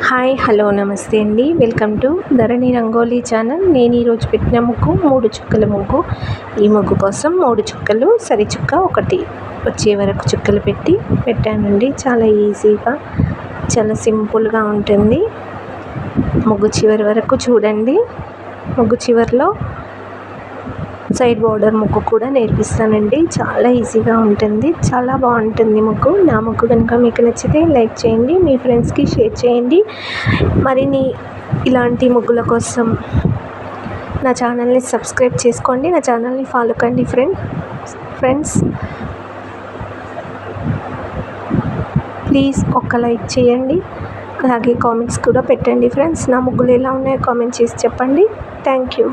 Hi hello నమస్తే అండి. Welcome to Dharani rangoli channel. నేను ఈరోజు పెట్టిన ముగ్గు 3 చుక్కల ముగ్గు. ఈ ముగ్గు కోసం 3 చుక్కలు సరి చుక్క ఒకటి వచ్చే వరకు చుక్కలు పెట్టానండి. చాలా ఈజీగా చాలా సింపుల్గా ఉంటుంది. ముగ్గు చివరి వరకు చూడండి. ముగ్గు చివరిలో సైడ్ బోర్డర్ ముగ్గు కూడా నేర్పిస్తానండి. చాలా ఈజీగా ఉంటుంది, చాలా బాగుంటుంది ముగ్గు. నా ముగ్గు కనుక మీకు నచ్చితే లైక్ చేయండి, మీ ఫ్రెండ్స్కి షేర్ చేయండి. మరిన్ని ఇలాంటి ముగ్గుల కోసం నా ఛానల్ని సబ్స్క్రైబ్ చేసుకోండి, నా ఛానల్ని ఫాలో కండి ఫ్రెండ్స్. ప్లీజ్ ఒక్క లైక్ చేయండి, అలాగే కామెంట్స్ కూడా పెట్టండి ఫ్రెండ్స్. నా ముగ్గులు ఎలా ఉన్నాయో కామెంట్ చేసి చెప్పండి. Thank you.